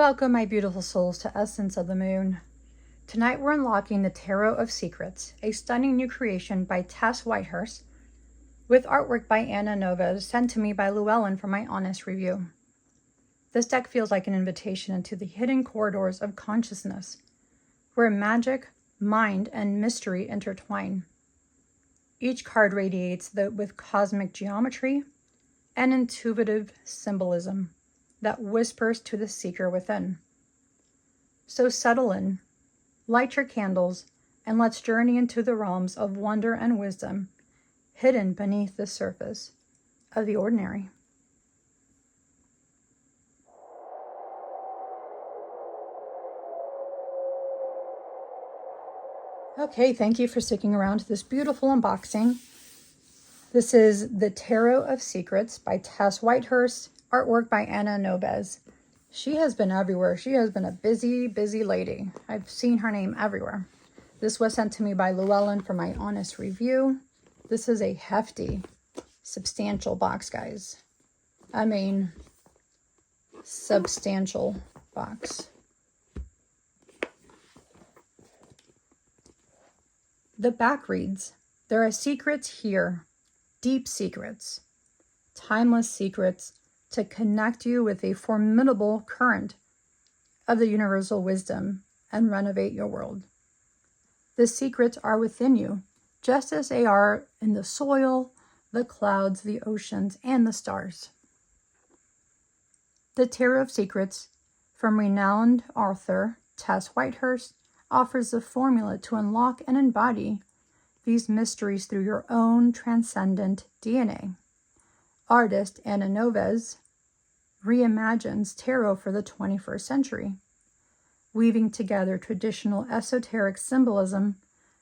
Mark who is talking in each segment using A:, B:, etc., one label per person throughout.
A: Welcome, my beautiful souls, to Essence of the Moon. Tonight we're unlocking the Tarot of Secrets, a stunning new creation by Tess Whitehurst, with artwork by Anna Novas, sent to me by Llewellyn for my honest review. This deck feels like an invitation into the hidden corridors of consciousness, where magic, mind, and mystery intertwine. Each card radiates with cosmic geometry and intuitive symbolism that whispers to the seeker within. So settle in, light your candles, and let's journey into the realms of wonder and wisdom hidden beneath the surface of the ordinary. Okay, thank you for sticking around to this beautiful unboxing. This is the Tarot of Secrets by Tess Whitehurst, artwork by Anna Novas. She has been everywhere. She has been a busy, busy lady. I've seen her name everywhere. This was sent to me by Llewellyn for my honest review. This is a hefty, substantial box, guys. I mean, substantial box. The back reads, "There are secrets here, deep secrets, timeless secrets to connect you with a formidable current of the universal wisdom and renovate your world. The secrets are within you, just as they are in the soil, the clouds, the oceans, and the stars." The Tarot of Secrets from renowned author Tess Whitehurst offers the formula to unlock and embody these mysteries through your own transcendent DNA. Artist Anna Novas reimagines tarot for the 21st century, weaving together traditional esoteric symbolism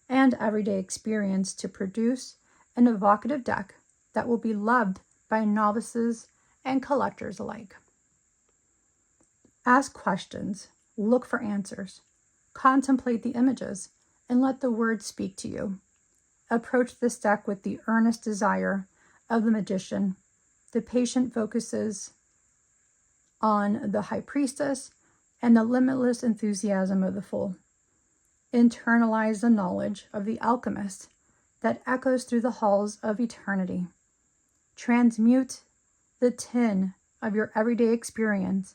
A: and everyday experience to produce an evocative deck that will be loved by novices and collectors alike. Ask questions, look for answers, contemplate the images, and let the words speak to you. Approach this deck with the earnest desire of the magician. The patient focuses on the high priestess and the limitless enthusiasm of the fool. Internalize the knowledge of the alchemist that echoes through the halls of eternity. Transmute the tin of your everyday experience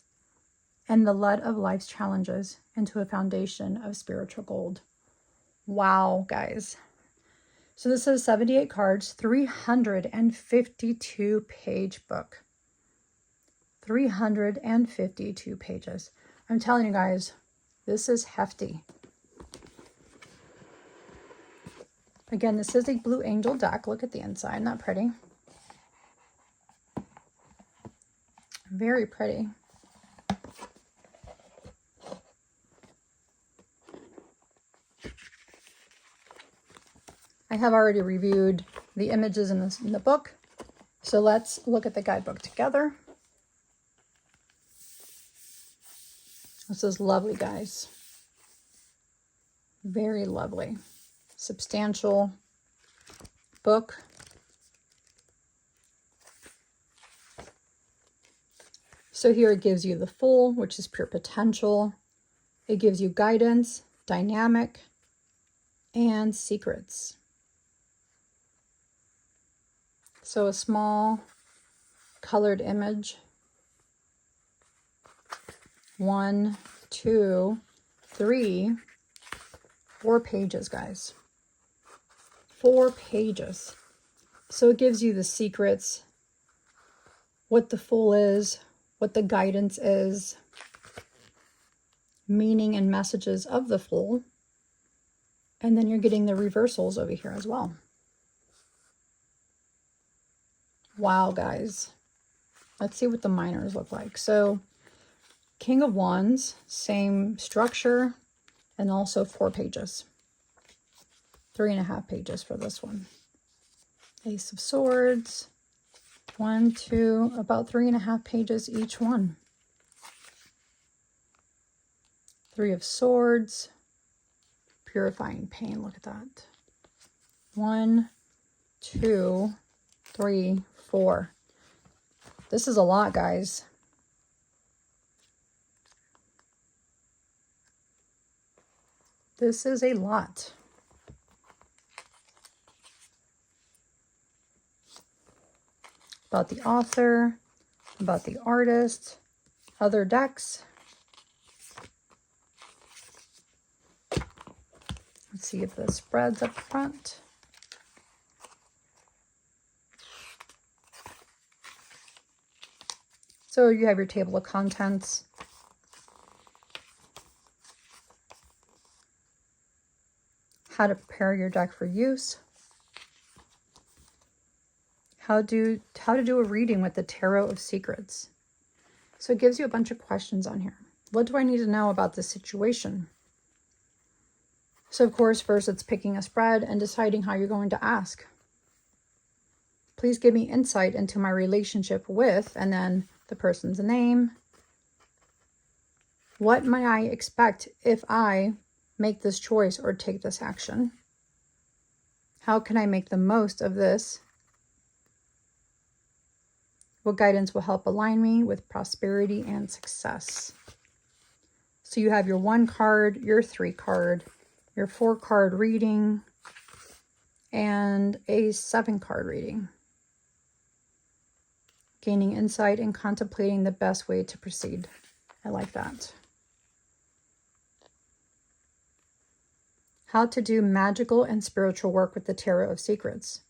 A: and the lead of life's challenges into a foundation of spiritual gold. Wow, guys. So this is 78 cards, 352-page book. 352 pages. I'm telling you guys, this is hefty. Again, this is a Blue Angel deck. Look at the inside. Not pretty. Very pretty. I have already reviewed the images in the book, so let's look at the guidebook together. This is lovely, guys. Very lovely. Substantial book. So here it gives you the Fool, which is pure potential. It gives you guidance, dynamic, and secrets. So a small colored image. 1, 2, 3, 4 pages, guys. 4 pages. So it gives you the secrets, what the Fool is, what the guidance is, meaning and messages of the Fool. And then you're getting the reversals over here as well. Wow, guys. Let's see what the minors look like. So King of Wands, same structure, and also 4 pages. 3.5 pages for this one. Ace of Swords, 1, 2, about 3.5 pages each one. 3 of Swords, purifying pain. Look at that. 1, 2, 3, 4. This is a lot, guys. This is a lot. About the author, about the artist, other decks. Let's see if this spreads up front. So you have your table of contents. How to prepare your deck for use. How to do a reading with the Tarot of Secrets. So it gives you a bunch of questions on here. What do I need to know about this situation? So of course, first it's picking a spread and deciding how you're going to ask. Please give me insight into my relationship with, and then the person's name. What might I expect if I make this choice or take this action? How can I make the most of this? What guidance will help align me with prosperity and success? So you have your 1 card, your 3 card, your 4 card reading, and a 7 card reading. Gaining insight and contemplating the best way to proceed. I like that. How to do magical and spiritual work with the Tarot of Secrets.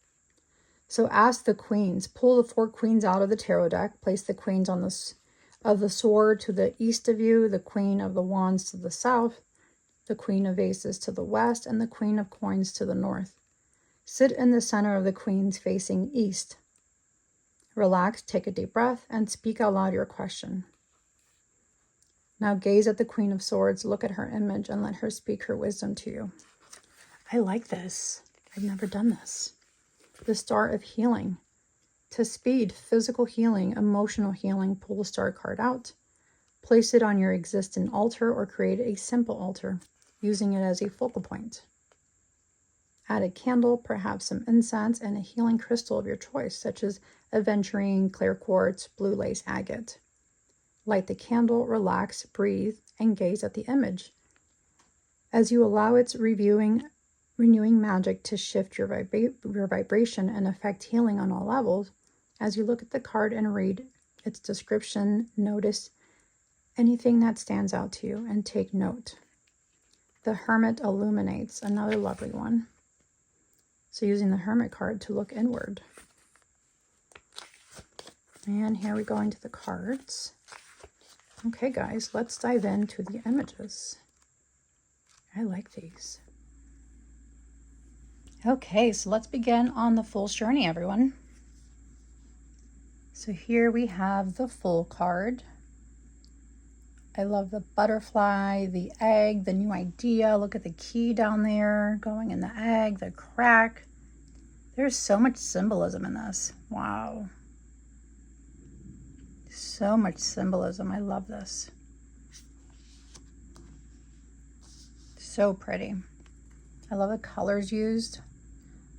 A: So ask the queens. Pull the 4 queens out of the tarot deck. Place the queens on of the sword to the east of you, the queen of the wands to the south, the queen of vases to the west, and the queen of coins to the north. Sit in the center of the queens facing east. Relax, take a deep breath, and speak out loud your question. Now gaze at the Queen of Swords, look at her image, and let her speak her wisdom to you. I like this. I've never done this. The Star of Healing. To speed physical healing, emotional healing, pull the star card out. Place it on your existing altar or create a simple altar, using it as a focal point. Add a candle, perhaps some incense, and a healing crystal of your choice, such as aventurine, clear quartz, blue lace agate. Light the candle, relax, breathe, and gaze at the image. As you allow its renewing magic to shift your vibration and affect healing on all levels, as you look at the card and read its description, notice anything that stands out to you and take note. The Hermit illuminates, another lovely one. So using the Hermit card to look inward. And here we go into the cards. Okay, guys, let's dive into the images. I like these. Okay, so let's begin on the Fool's Journey, everyone. So here we have the Fool card. I love the butterfly, the egg, the new idea. Look at the key down there going in the egg, the crack. There's so much symbolism in this. Wow. So much symbolism. I love this. So pretty. I love the colors used.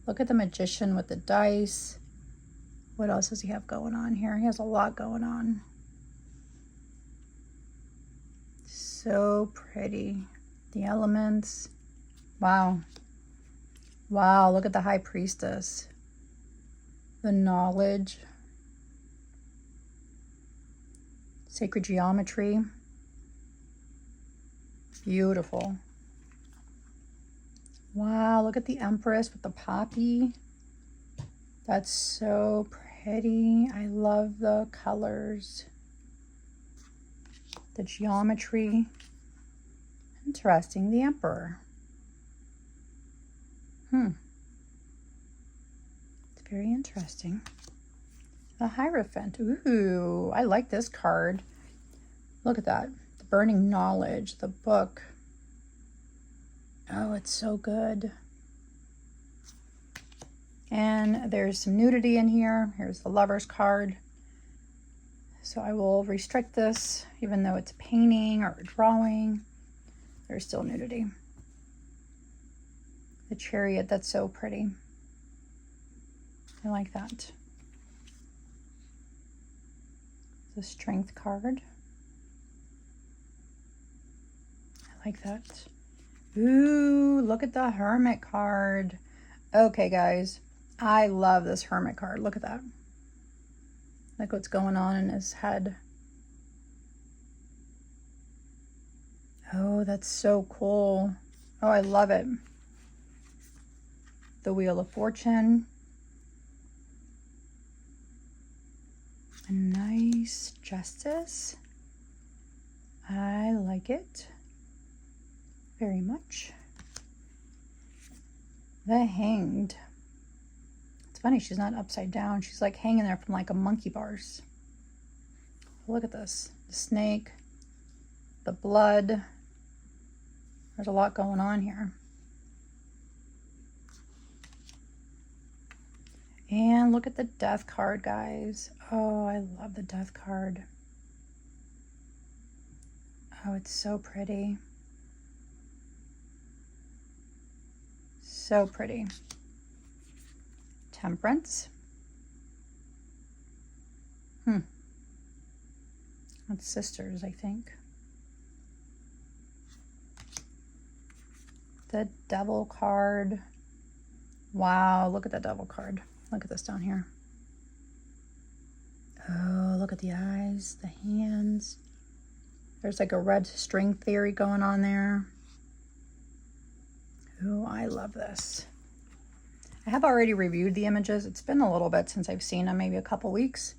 A: Look at the magician with the dice. What else does he have going on here? He has a lot going on. So pretty. The elements. Wow. Wow, look at the High Priestess. The knowledge. Sacred geometry. Beautiful. Wow, look at the Empress with the poppy. That's so pretty. I love the colors. The geometry. Interesting. The Emperor. It's very interesting. The Hierophant. Ooh, I like this card. Look at that. The Burning Knowledge. The book. Oh, it's so good. And there's some nudity in here. Here's the Lover's card. So I will restrict this, even though it's a painting or a drawing. There's still nudity. The Chariot, that's so pretty. I like that. The Strength card. I like that. Ooh, look at the Hermit card. Okay, guys, I love this Hermit card. Look at that. Like what's going on in his head. Oh, that's so cool. Oh, I love it. The Wheel of Fortune. A nice Justice. I like it very much. The Hanged. It's funny, she's not upside down. She's like hanging there from like a monkey bars. Look at this. The snake, the blood. There's a lot going on here. And look at the Death card, guys. Oh, I love the Death card. Oh, it's so pretty. So pretty. Temperance. That's sisters, I think. The Devil card. Wow, look at the Devil card. Look at this down here. Oh, look at the eyes, the hands. There's like a red string theory going on there. Oh, I love this. I have already reviewed the images. It's been a little bit since I've seen them, maybe a couple weeks.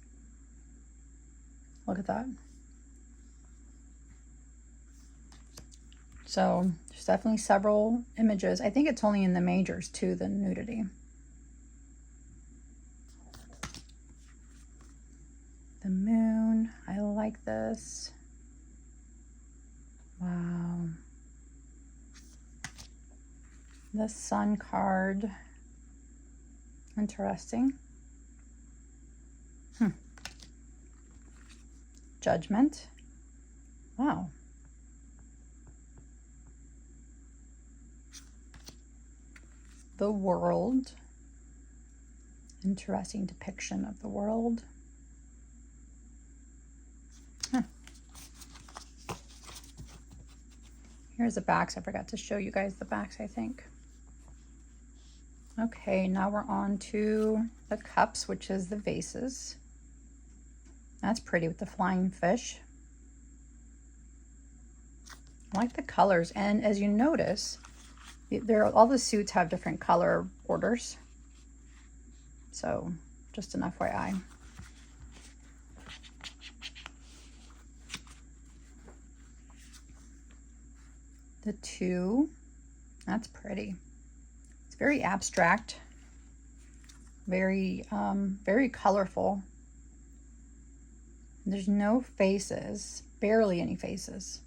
A: Look at that. So there's definitely several images. I think it's only in the majors too, the nudity. The Moon. I like this. Wow. The Sun card. Interesting. Judgment. Wow. The World. Interesting depiction of the world. Here's the backs. I forgot to show you guys the backs, I think. Okay, now we're on to the cups, which is the vases. That's pretty with the flying fish. I like the colors, and as you notice, all the suits have different color orders. So, just an FYI. The 2, that's pretty. It's very abstract, very colorful. There's no faces, barely any faces.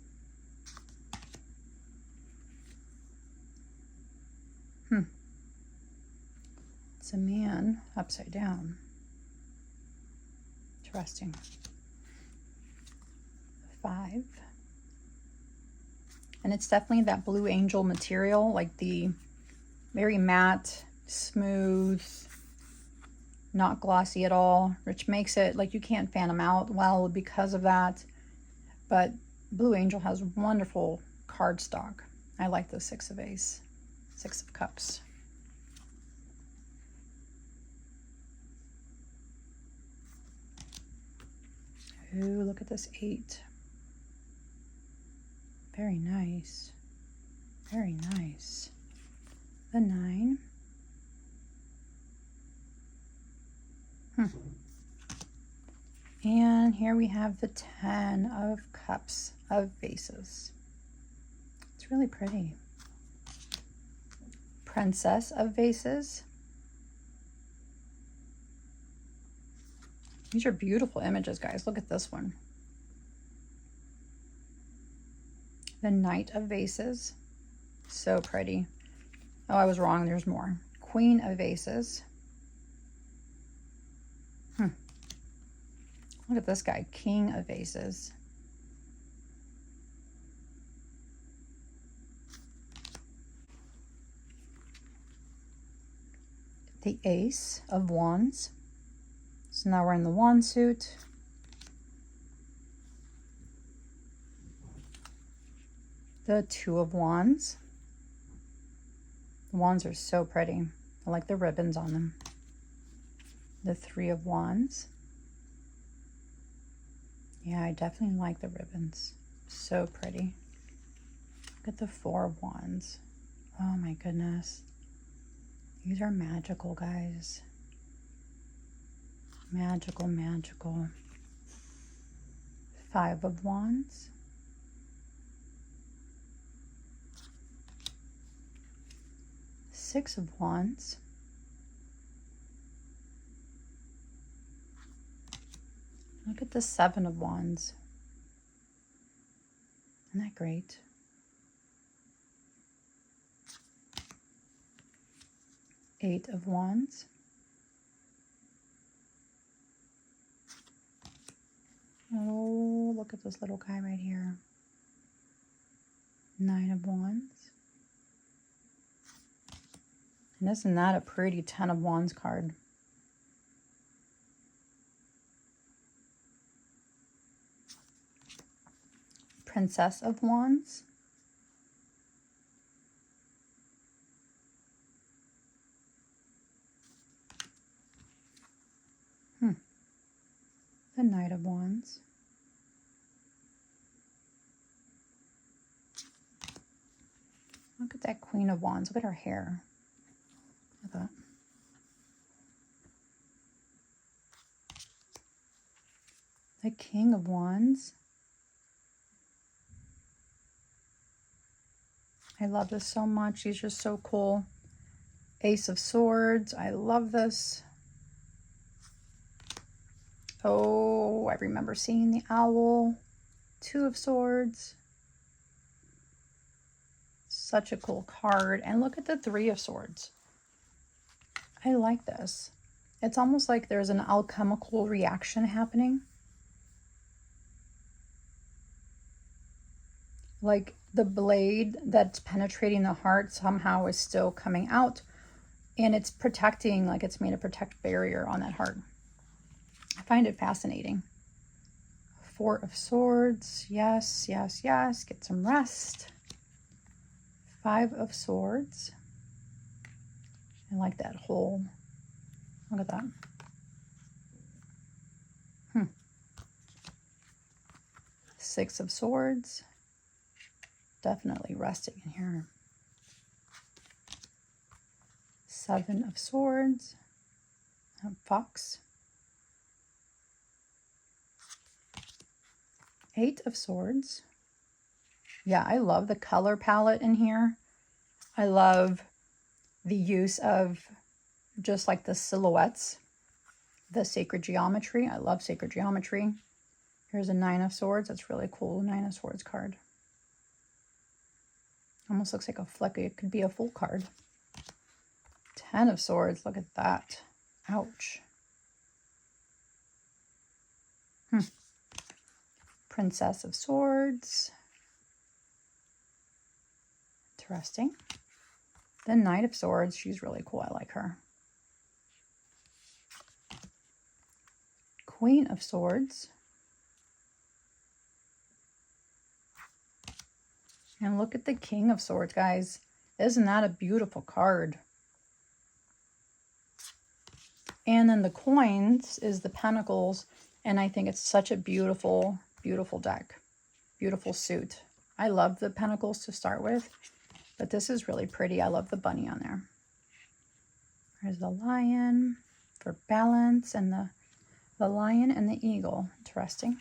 A: It's a man upside down. Interesting. 5. And it's definitely that blue angel material, like the very matte, smooth, not glossy at all, which makes it like you can't fan them out well because of that. But Blue Angel has wonderful cardstock. I like the 6 of Ace, 6 of Cups. Ooh, look at this 8. Very nice. Very nice. The 9. And here we have the 10 of Cups of Vases. It's really pretty. Princess of Vases. These are beautiful images, guys. Look at this one. The Knight of Vases. So pretty. Oh, I was wrong. There's more. Queen of Vases. Look at this guy. King of Vases. The Ace of Wands. So now we're in the wand suit. The 2 of Wands. Wands are so pretty. I like the ribbons on them. The Three of Wands. Yeah, I definitely like the ribbons. So pretty. Look at the Four of Wands. Oh my goodness. These are magical, guys. Magical, magical. Five of Wands. Six of Wands. Look at the Seven of Wands. Isn't that great? Eight of Wands. Oh, look at this little guy right here. Nine of Wands. And isn't that a pretty Ten of Wands card? Princess of Wands. The Knight of Wands. Look at that Queen of Wands. Look at her hair. Look at that. The King of Wands. I love this so much. She's just so cool. Ace of Swords. I love this. Oh, I remember seeing the owl. Two of Swords. Such a cool card. And look at the Three of Swords. I like this. It's almost like there's an alchemical reaction happening. Like the blade that's penetrating the heart somehow is still coming out. And it's protecting, like it's made a protect barrier on that heart. I find it fascinating. Four of Swords. Yes, yes, yes. Get some rest. Five of Swords. I like that whole, look at that. Six of Swords. Definitely resting in here. Seven of Swords. Fox. Eight of Swords. Yeah, I love the color palette in here. I love the use of just like the silhouettes, the sacred geometry. I love sacred geometry. Here's a Nine of Swords. That's really cool. Nine of Swords card. Almost looks like a flick. It could be a full card. Ten of Swords. Look at that. Ouch. Princess of Swords. Interesting. The Knight of Swords. She's really cool. I like her. Queen of Swords. And look at the King of Swords, guys. Isn't that a beautiful card? And then the coins is the Pentacles. And I think it's such a beautiful, beautiful deck. Beautiful suit. I love the Pentacles to start with. But this is really pretty. I love the bunny on there. There's the lion for balance. And the lion and the eagle. Interesting.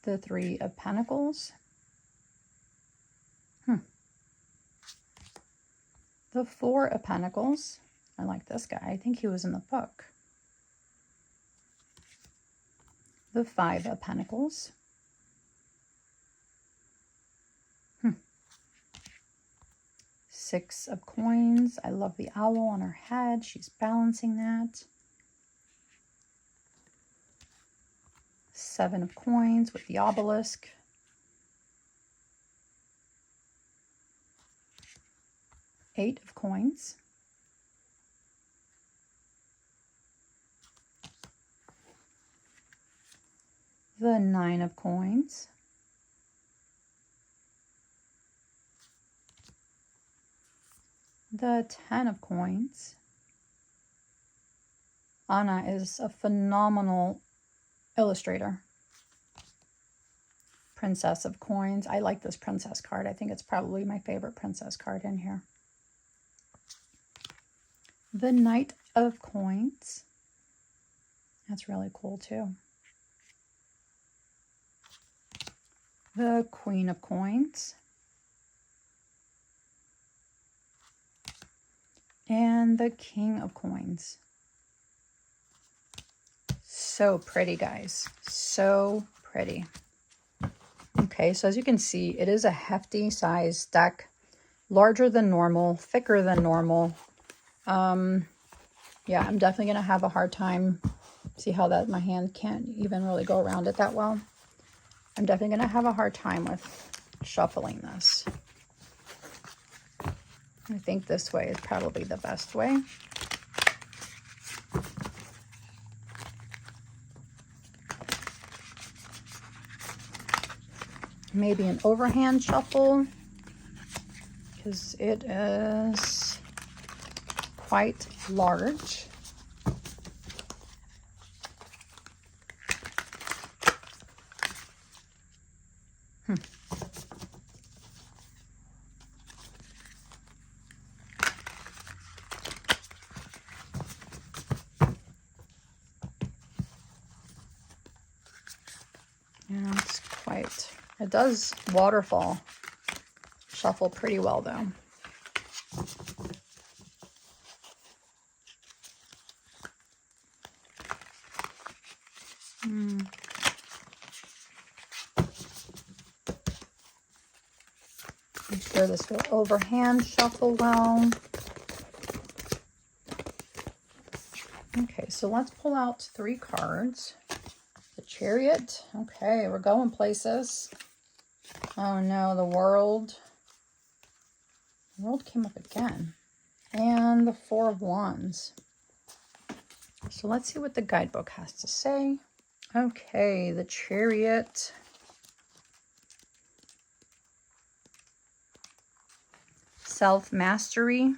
A: The Three of Pentacles. The Four of Pentacles. I like this guy. I think he was in the book. The Five of Pentacles. Six of Coins. I love the owl on her head. She's balancing that. Seven of Coins with the obelisk. Eight of Coins. The Nine of Coins. The 10 of coins. Anna is a phenomenal illustrator. Princess of coins. I like this princess card. I think it's probably my favorite princess card in here. The Knight of coins. That's really cool too. The Queen of coins. And the King of coins. So pretty, guys. So pretty. Okay, so as you can see, it is a hefty size deck. Larger than normal, thicker than normal. Yeah, I'm definitely going to have a hard time. See how that my hand can't even really go around it that well. I'm definitely going to have a hard time with shuffling this. I think this way is probably the best way. Maybe an overhand shuffle, because it is quite large. Yeah, it's quite, it does waterfall shuffle pretty well though. I'm sure this will overhand shuffle well. Okay, so let's pull out 3 cards. The Chariot. Okay, we're going places. Oh no, the World. The World came up again. And the 4 of Wands. So let's see what the guidebook has to say. Okay, the Chariot. Self-mastery.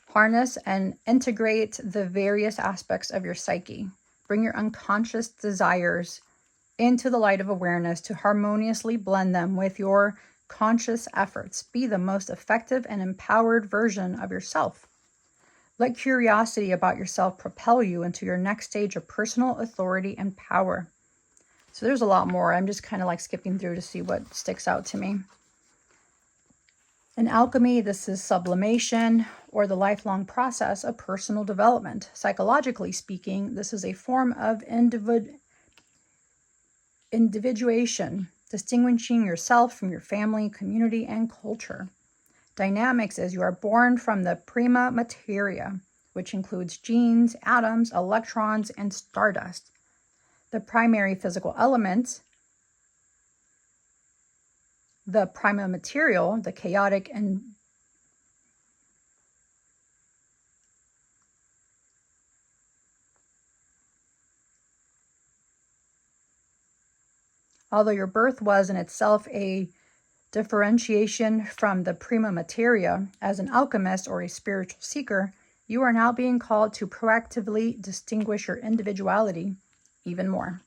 A: Harness and integrate the various aspects of your psyche. Bring your unconscious desires into the light of awareness to harmoniously blend them with your conscious efforts. Be the most effective and empowered version of yourself. Let curiosity about yourself propel you into your next stage of personal authority and power. So there's a lot more. I'm just kind of like skipping through to see what sticks out to me. In alchemy, this is sublimation, or the lifelong process of personal development. Psychologically speaking, this is a form of individuation, distinguishing yourself from your family, community, and culture. Dynamics is you are born from the prima materia, which includes genes, atoms, electrons, and stardust. The primary physical elements, the prima material, the chaotic and although your birth was in itself a differentiation from the prima materia, as an alchemist or a spiritual seeker, you are now being called to proactively distinguish your individuality even more.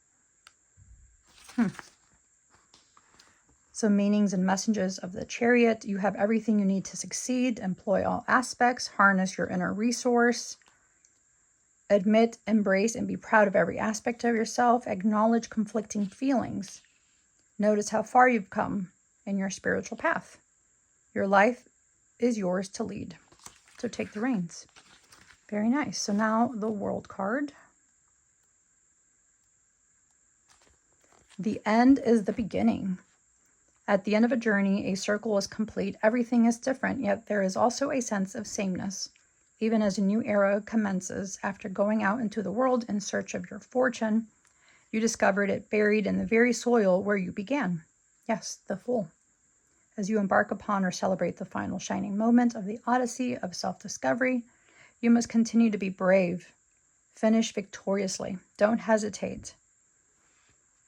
A: So meanings and messages of the Chariot. You have everything you need to succeed. Employ all aspects. Harness your inner resource. Admit, embrace, and be proud of every aspect of yourself. Acknowledge conflicting feelings. Notice how far you've come in your spiritual path. Your life is yours to lead. So take the reins. Very nice. So now the World card. The end is the beginning. At the end of a journey, a circle is complete. Everything is different, yet there is also a sense of sameness. Even as a new era commences, after going out into the world in search of your fortune, you discovered it buried in the very soil where you began. Yes, the Fool. As you embark upon or celebrate the final shining moment of the odyssey of self-discovery, you must continue to be brave. Finish victoriously. Don't hesitate.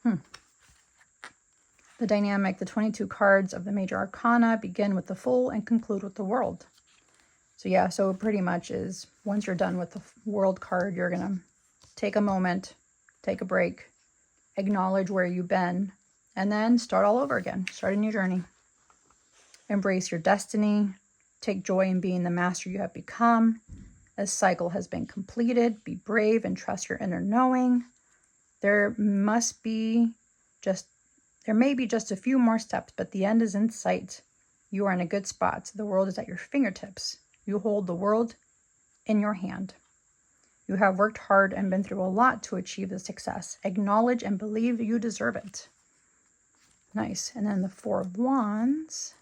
A: The dynamic, the 22 cards of the major arcana begin with the Fool and conclude with the World. So yeah, so pretty much is once you're done with the world card, you're going to take a moment, take a break, acknowledge where you've been, and then start all over again. Start a new journey. Embrace your destiny. Take joy in being the master you have become. A cycle has been completed. Be brave and trust your inner knowing. There may be just a few more steps, but the end is in sight. You are in a good spot. The world is at your fingertips. You hold the world in your hand. You have worked hard and been through a lot to achieve this success. Acknowledge and believe you deserve it. Nice. And then the Four of Wands.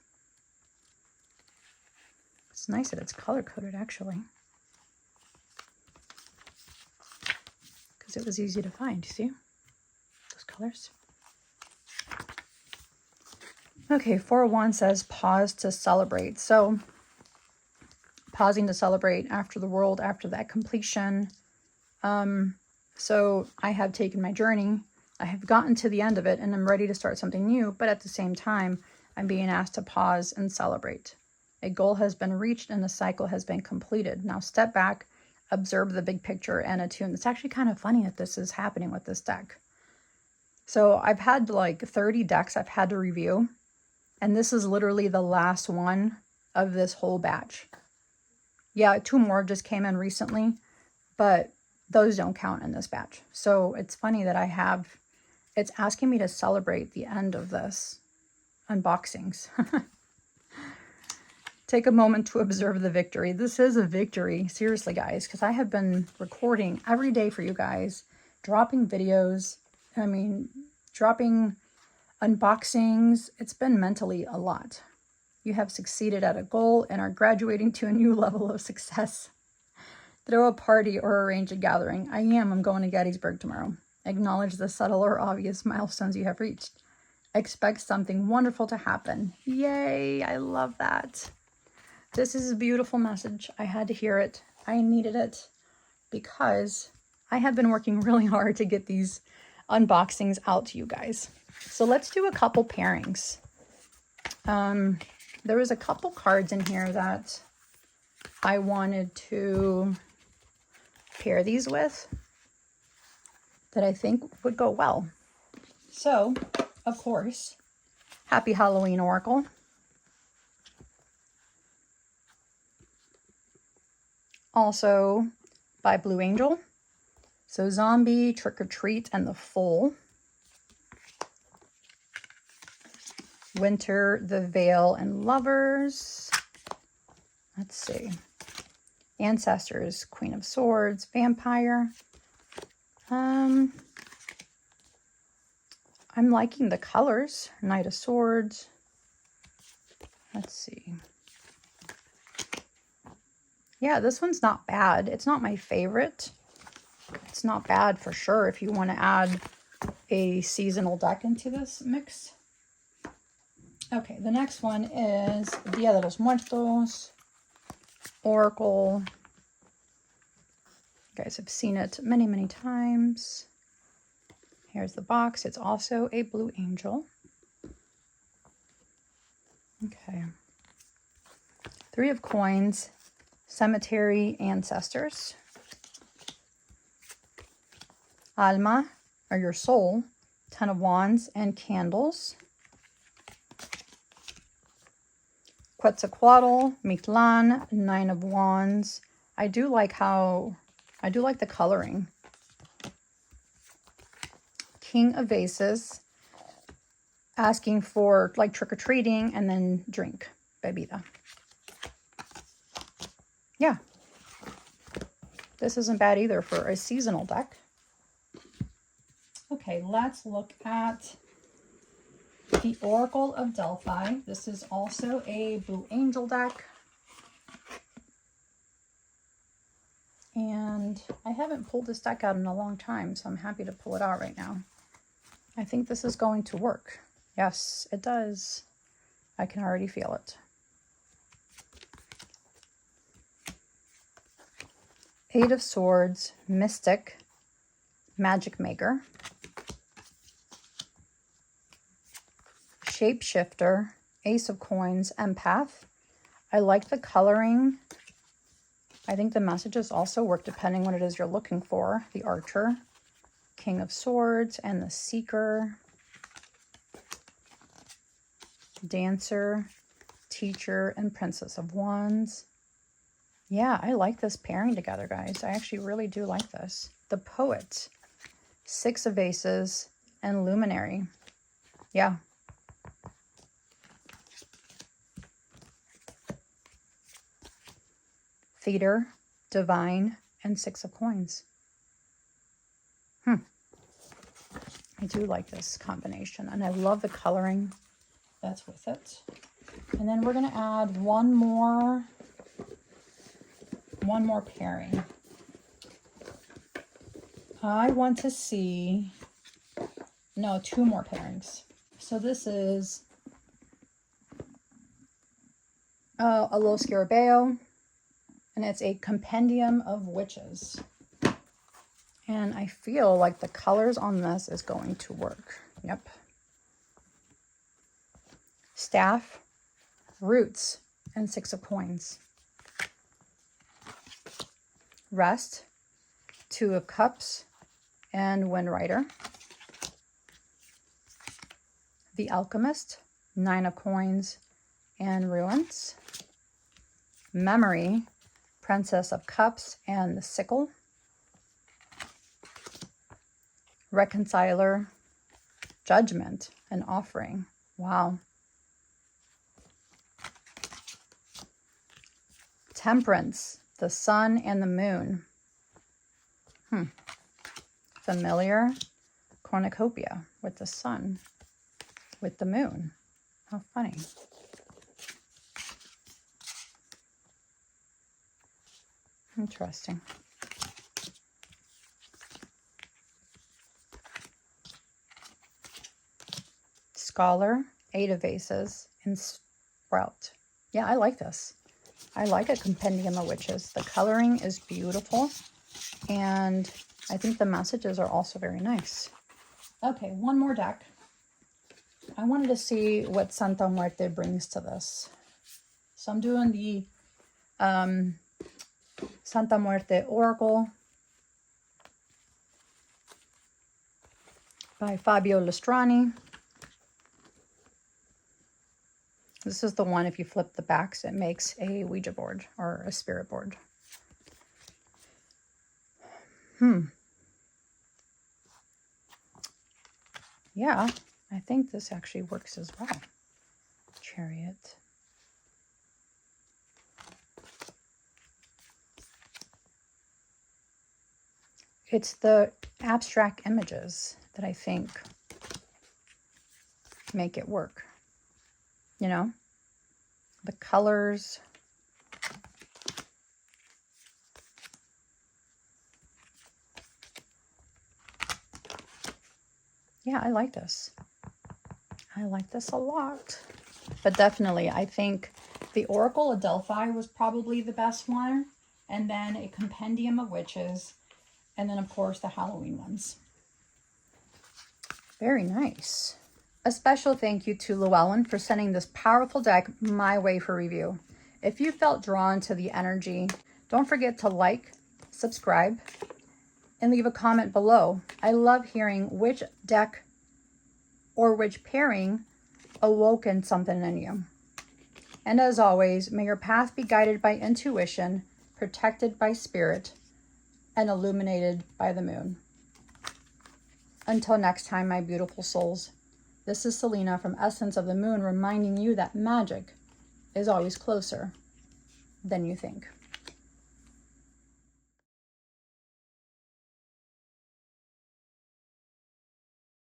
A: It's nice that it's color-coded, actually. Because it was easy to find, you see? Those colors. Okay, Four of Wands says pause to celebrate. So, pausing to celebrate after the world, after that completion. So I have taken my journey. I have gotten to the end of it and I'm ready to start something new. But at the same time, I'm being asked to pause and celebrate. A goal has been reached and a cycle has been completed. Now step back, observe the big picture and attune. It's actually kind of funny that this is happening with this deck. So I've had like 30 decks I've had to review. And this is literally the last one of this whole batch. Yeah, 2 more just came in recently, but those don't count in this batch. So it's funny that it's asking me to celebrate the end of this unboxings. Take a moment to observe the victory. This is a victory, seriously, guys, because I have been recording every day for you guys, dropping videos, dropping unboxings. It's been mentally a lot. You have succeeded at a goal and are graduating to a new level of success. Throw a party or arrange a gathering. I'm going to Gettysburg tomorrow. Acknowledge the subtle or obvious milestones you have reached. Expect something wonderful to happen. Yay, I love that. This is a beautiful message. I had to hear it. I needed it because I have been working really hard to get these unboxings out to you guys. So let's do a couple pairings. There was a couple cards in here that I wanted to pair these with that I think would go well. So, of course, Happy Halloween Oracle. Also by Blue Angel. So Zombie, Trick or Treat, and the Fool. Winter, the Veil, and Lovers. Let's see. Ancestors, Queen of Swords, Vampire. I'm liking the colors. Knight of Swords. Let's see. Yeah, this one's not bad. It's not my favorite. It's not bad for sure if you want to add a seasonal deck into this mix. Okay, the next one is Dia de los Muertos, Oracle. You guys have seen it many, many times. Here's the box. It's also a Blue Angel. Okay. 3 of Coins, Cemetery, Ancestors. Alma, or your soul, 10 of Wands, and Candles. Quetzalcoatl, Mictlan, 9 of Wands. I do like the coloring. King of Vases, asking for like trick-or-treating and then drink, bebida. Yeah. This isn't bad either for a seasonal deck. Okay, let's look at the Oracle of Delphi. This is also a Blue Angel deck. And I haven't pulled this deck out in a long time, so I'm happy to pull it out right now. I think this is going to work. Yes, it does. I can already feel it. Eight of Swords, Mystic, Magic Maker. Shapeshifter, Ace of Coins, Empath. I like the coloring I think the messages also work depending what it is you're looking for. The Archer, King of Swords, and the Seeker. Dancer, Teacher, and Princess of Wands. Yeah, I like this pairing together, guys. I actually really do like this. The Poet, Six of Aces, and Luminary. Yeah. Theater, Divine, and Six of Coins. I do like this combination, and I love the coloring that's with it. And then we're going to add one more pairing. I want to see, no, two more pairings. So this is a Lo Scarabeo, and it's a compendium of witches. And I feel like the colors on this is going to work. Yep. Staff, Roots, and Six of Coins. Rest, Two of Cups, and Wind Rider. The Alchemist, Nine of Coins, and Ruins. Memory, Princess of Cups, and the Sickle. Reconciler, Judgment, and Offering. Wow. Temperance, the Sun and the Moon. Familiar, Cornucopia, with the Sun, with the Moon. How funny. Interesting. Scholar, Eight of Aces, and Sprout. Yeah, I like this. I like a compendium of witches. The coloring is beautiful, and I think the messages are also very nice. Okay, one more deck. I wanted to see what Santa Muerte brings to this. So I'm doing the Santa Muerte Oracle by Fabio Lustrani. This is the one, if you flip the backs, it makes a Ouija board or a spirit board. Yeah, I think this actually works as well. Chariot. It's the abstract images that I think make it work. You know, the colors. Yeah, I like this. I like this a lot. But definitely, I think the Oracle of Delphi was probably the best one. And then a Compendium of Witches. And then, of course, the Halloween ones. Very nice. A special thank you to Llewellyn for sending this powerful deck my way for review. If you felt drawn to the energy, don't forget to like, subscribe, and leave a comment below. I love hearing which deck or which pairing awoken something in you. And as always, may your path be guided by intuition, protected by spirit, and illuminated by the moon. Until next time, my beautiful souls. This is Selena from Essence of the Moon, reminding you that magic is always closer than you think.